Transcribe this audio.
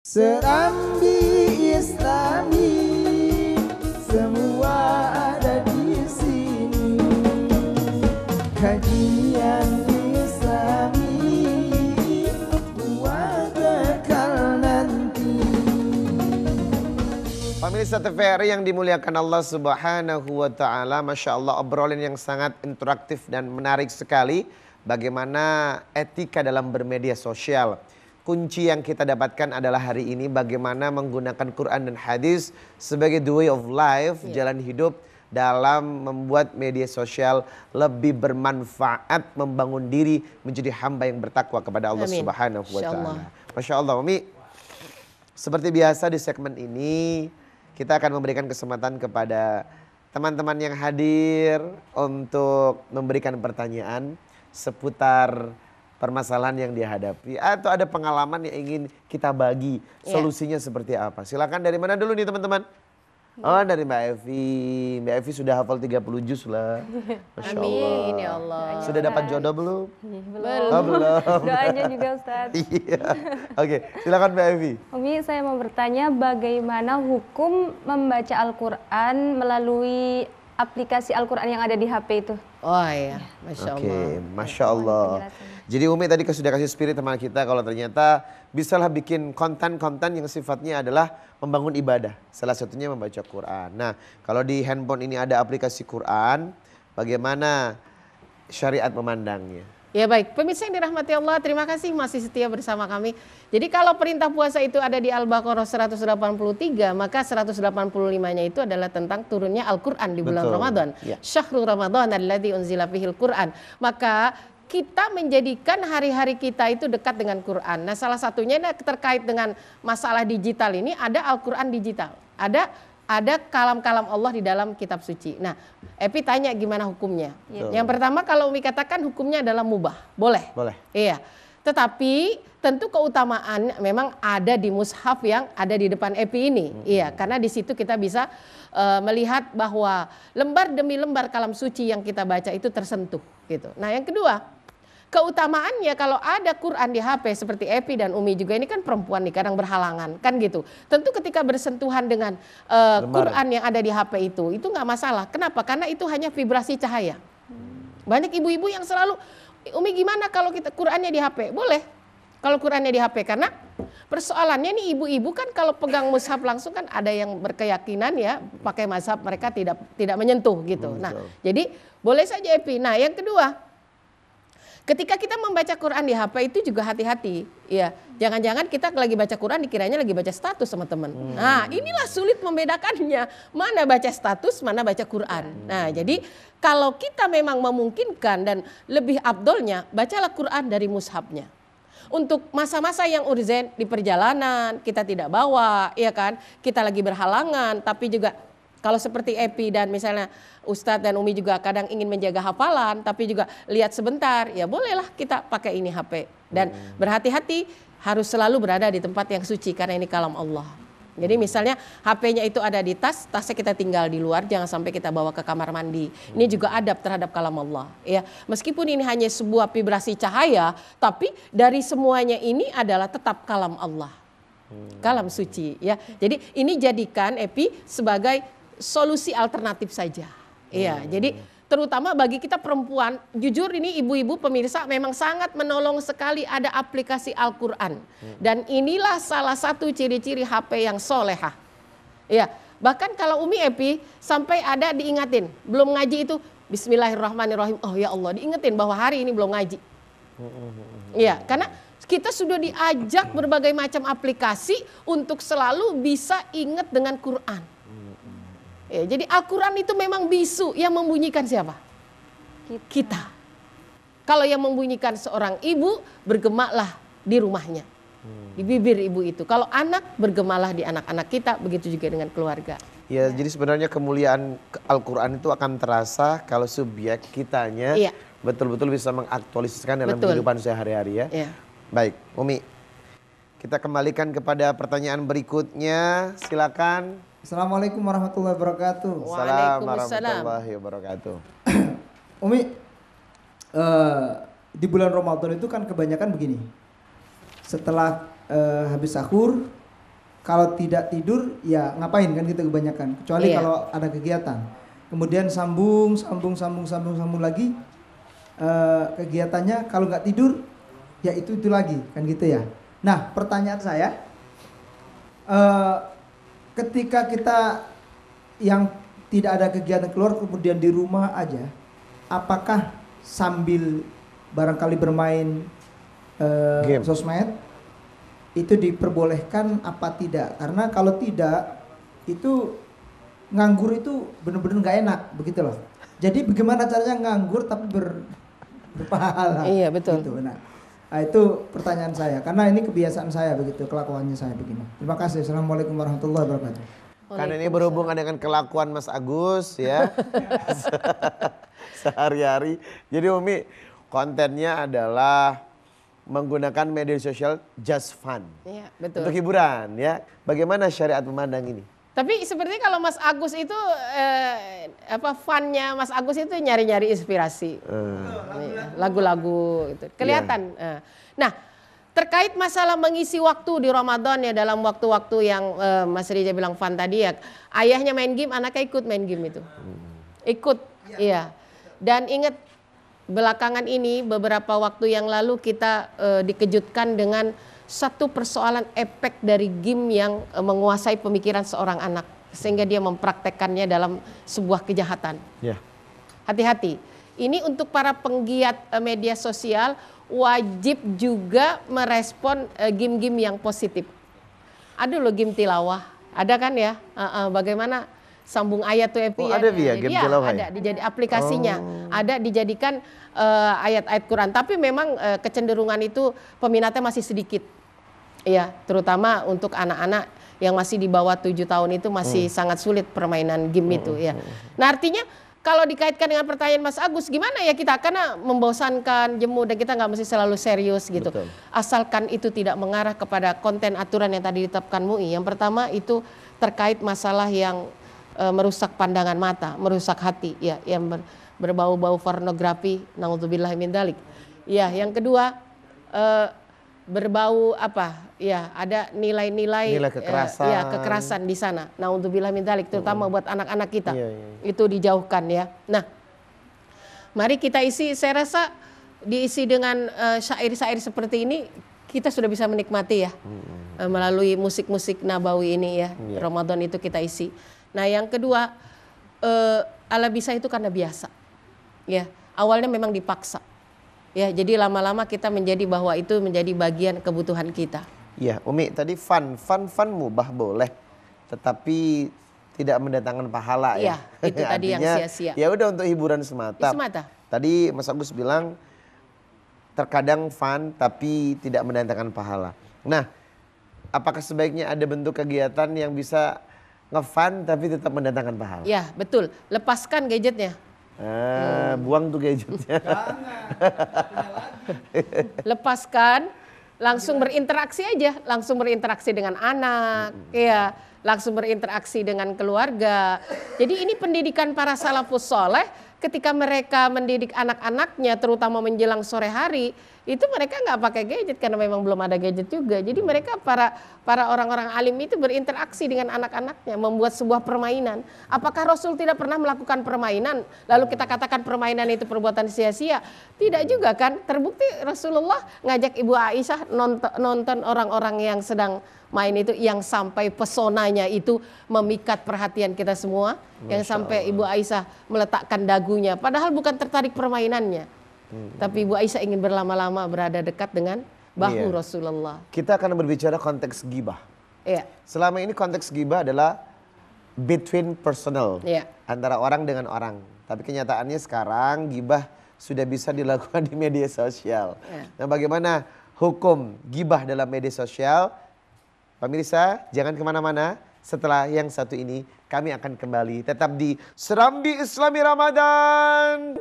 Serambi Islami semua ada di sini. Kajian Islami buat bekal nanti. Pemirsa TVRI yang dimuliakan Allah Subhanahu wa taala, Masya Allah, obrolan yang sangat interaktif dan menarik sekali. Bagaimana etika dalam bermedia sosial. Kunci yang kita dapatkan adalah hari ini bagaimana menggunakan Quran dan hadis sebagai the way of life, jalan hidup dalam membuat media sosial lebih bermanfaat, membangun diri menjadi hamba yang bertakwa kepada Allah Subhanahu wa taala. Masya Allah, Umi. Seperti biasa di segmen ini kita akan memberikan kesempatan kepada teman-teman yang hadir untuk memberikan pertanyaan seputar permasalahan yang dihadapi atau ada pengalaman yang ingin kita bagi, solusinya seperti apa. Silakan, dari mana dulu nih teman-teman? Oh, dari Mbak Evi. Mbak Evi sudah hafal 30 juz lah. Masya Allah. Amin ya Allah. Sudah dapat jodoh belum? Belum. Oh, belum. Doanya juga Ustadz. Iya. Oke, silakan Mbak Evi. Umi, saya mau bertanya bagaimana hukum membaca Al-Quran melalui aplikasi Al-Quran yang ada di HP itu? Oh iya, Masya Allah. Oke, Masya Allah. Jadi Umi tadi sudah kasih spirit teman kita kalau ternyata bisalah bikin konten-konten yang sifatnya adalah membangun ibadah. Salah satunya membaca Quran. Nah, kalau di handphone ini ada aplikasi Quran, bagaimana syariat memandangnya? Ya baik, pemirsa yang dirahmati Allah, terima kasih masih setia bersama kami. Jadi kalau perintah puasa itu ada di Al-Baqarah 183, maka 185-nya itu adalah tentang turunnya Al-Quran di bulan Ramadan. Syahrul Ramadan alladzi unzila fihil Quran. Maka kita menjadikan hari-hari kita itu dekat dengan Quran. Nah, salah satunya terkait dengan masalah digital ini ada Al-Quran digital. Ada kalam-kalam Allah di dalam kitab suci. Nah, Epi tanya gimana hukumnya. Yang pertama kalau Umi katakan hukumnya adalah mubah. Boleh? Boleh. Iya. Tetapi tentu keutamaan memang ada di mushaf yang ada di depan Epi ini. Iya, karena di situ kita bisa melihat bahwa lembar demi lembar kalam suci yang kita baca itu tersentuh gitu. Nah, yang kedua, keutamaannya kalau ada Quran di HP seperti Epi dan Umi juga, ini kan perempuan nih kadang berhalangan kan gitu. Tentu ketika bersentuhan dengan Quran yang ada di HP itu nggak masalah. Kenapa? Karena itu hanya vibrasi cahaya. Banyak ibu-ibu yang selalu, Umi gimana kalau kita Qurannya di HP? Boleh kalau Qurannya di HP, karena persoalannya nih ibu-ibu kan kalau pegang mushaf langsung kan ada yang berkeyakinan ya pakai mazhab mereka tidak menyentuh gitu. Nah, jadi boleh saja Epi. Nah, yang kedua, ketika kita membaca Quran di HP itu juga hati-hati, ya. Jangan-jangan kita lagi baca Quran dikiranya lagi baca status sama teman. Nah, inilah sulit membedakannya. Mana baca status, mana baca Quran. Nah, jadi kalau kita memang memungkinkan dan lebih afdolnya, bacalah Quran dari mushafnya. Untuk masa-masa yang urgen di perjalanan, kita tidak bawa, ya kan? Kita lagi berhalangan, tapi juga kalau seperti Epi dan misalnya Ustadz dan Umi juga kadang ingin menjaga hafalan, tapi juga lihat sebentar, ya bolehlah kita pakai ini HP. Dan berhati-hati harus selalu berada di tempat yang suci karena ini kalam Allah. Jadi misalnya HP-nya itu ada di tas, tasnya kita tinggal di luar, jangan sampai kita bawa ke kamar mandi. Ini juga adab terhadap kalam Allah. Ya, meskipun ini hanya sebuah vibrasi cahaya, tapi dari semuanya ini adalah tetap kalam Allah, kalam suci. Ya, jadi ini jadikan Epi sebagai solusi alternatif saja. Iya, jadi terutama bagi kita perempuan, jujur ini ibu-ibu pemirsa memang sangat menolong sekali ada aplikasi Al-Quran. Dan inilah salah satu ciri-ciri HP yang solehah. Iya, bahkan kalau Umi Epi sampai ada diingatin, belum ngaji itu Bismillahirrahmanirrahim. Oh ya Allah, diingetin bahwa hari ini belum ngaji. Iya, karena kita sudah diajak berbagai macam aplikasi untuk selalu bisa ingat dengan Quran. Ya, jadi Al-Quran itu memang bisu, yang membunyikan siapa? Kita. Kalau yang membunyikan seorang ibu, bergemalah di rumahnya, di bibir ibu itu. Kalau anak, bergemalah di anak-anak kita, begitu juga dengan keluarga. Ya, jadi sebenarnya kemuliaan Al-Quran itu akan terasa kalau subjek kitanya betul-betul bisa mengaktualisasikan dalam kehidupan sehari-hari ya. Baik, Umi, kita kembalikan kepada pertanyaan berikutnya, silakan. Assalamualaikum warahmatullahi wabarakatuh. Waalaikumsalam warahmatullahi wabarakatuh. Umi, di bulan Ramadan itu kan kebanyakan begini. Setelah habis sahur, kalau tidak tidur ya ngapain kan gitu kebanyakan. Kecuali Iya. kalau ada kegiatan. Kemudian sambung lagi kegiatannya. Kalau nggak tidur ya itu lagi kan gitu ya. Nah pertanyaan saya, ketika kita yang tidak ada kegiatan keluar kemudian di rumah aja, apakah sambil barangkali bermain Game. sosmed itu diperbolehkan apa tidak? Karena kalau tidak itu nganggur itu benar-benar nggak enak begitu loh. Jadi bagaimana caranya nganggur tapi berpahala? Iya, betul. Gitu. Nah, itu pertanyaan saya karena ini kebiasaan saya begitu, kelakuannya saya begini. Terima kasih. Assalamualaikum warahmatullahi wabarakatuh. Karena ini berhubungan dengan kelakuan Mas Agus ya. Sehari-hari. Jadi Umi kontennya adalah menggunakan media sosial just fun. Iya, betul. Untuk hiburan ya. Bagaimana syariat memandang ini? Tapi sepertinya kalau Mas Agus itu funnya Mas Agus itu nyari-nyari inspirasi. Lagu-lagu gitu. Kelihatan. Nah, terkait masalah mengisi waktu di Ramadan ya dalam waktu-waktu yang Mas Rija bilang fun tadi ya. Ayahnya main game, anaknya ikut main game itu. Ikut, iya. Dan ingat belakangan ini beberapa waktu yang lalu kita dikejutkan dengan satu persoalan efek dari game yang menguasai pemikiran seorang anak sehingga dia mempraktekkannya dalam sebuah kejahatan. Ya. Hati-hati. Ini untuk para penggiat media sosial wajib juga merespon game-game yang positif. Ada loh game tilawah, ada kan ya? Bagaimana sambung ayat tuh Epi? Oh, ada via game tilawah ya? Ada dijadi aplikasinya, ada dijadikan ayat-ayat Quran. Tapi memang kecenderungan itu peminatnya masih sedikit. Iya, terutama untuk anak-anak yang masih di bawah 7 tahun itu masih sangat sulit permainan game itu ya. Nah, artinya kalau dikaitkan dengan pertanyaan Mas Agus, gimana ya kita? Karena membosankan, jemu, dan kita nggak mesti selalu serius gitu. Betul. Asalkan itu tidak mengarah kepada konten aturan yang tadi ditetapkan MUI. Yang pertama itu terkait masalah yang merusak pandangan mata, merusak hati, ya, yang berbau-bau pornografi, naudzubillah min dzalik. Ya, yang kedua berbau apa? Ya, ada nilai-nilai kekerasan. ya, kekerasan di sana. Naudzubillah min dzalik, terutama buat anak-anak kita. Iya, iya. Itu dijauhkan ya. Nah, mari kita isi, saya rasa diisi dengan syair-syair seperti ini kita sudah bisa menikmati ya. Melalui musik-musik nabawi ini ya. Iya. Ramadan itu kita isi. Nah, yang kedua ala bisa itu karena biasa. Ya, awalnya memang dipaksa. Ya, jadi lama-lama kita menjadi bahwa itu menjadi bagian kebutuhan kita. Iya, Umi tadi fun mubah boleh, tetapi tidak mendatangkan pahala ya. Iya, itu tadi yang Artinya, sia-sia. Ya udah untuk hiburan semata. Semata. Tadi Mas Agus bilang terkadang fun tapi tidak mendatangkan pahala. Nah, apakah sebaiknya ada bentuk kegiatan yang bisa nge-fun tapi tetap mendatangkan pahala? Ya, betul. Lepaskan gadgetnya. Buang tuh gadgetnya. Lepaskan, langsung berinteraksi aja, langsung berinteraksi dengan anak, ya, langsung berinteraksi dengan keluarga. Jadi ini pendidikan para salafus soleh ketika mereka mendidik anak-anaknya, terutama menjelang sore hari, itu mereka nggak pakai gadget karena memang belum ada gadget juga. Jadi mereka para orang-orang alim itu berinteraksi dengan anak-anaknya, membuat sebuah permainan. Apakah Rasul tidak pernah melakukan permainan? Lalu kita katakan permainan itu perbuatan sia-sia? Tidak juga kan? Terbukti Rasulullah ngajak Ibu Aisyah nonton orang-orang yang sedang main itu, yang sampai pesonanya itu memikat perhatian kita semua, yang sampai Ibu Aisyah meletakkan dagunya, padahal bukan tertarik permainannya. Tapi Ibu Aisyah ingin berlama-lama berada dekat dengan bahu Iya. Rasulullah. Kita akan berbicara konteks gibah. Iya, Selama ini konteks gibah adalah between personal, iya. antara orang dengan orang. Tapi kenyataannya sekarang gibah sudah bisa dilakukan di media sosial. Iya. Nah, bagaimana hukum gibah dalam media sosial? Pemirsa, jangan kemana-mana. Setelah yang satu ini, kami akan kembali tetap di Serambi Islami Ramadan.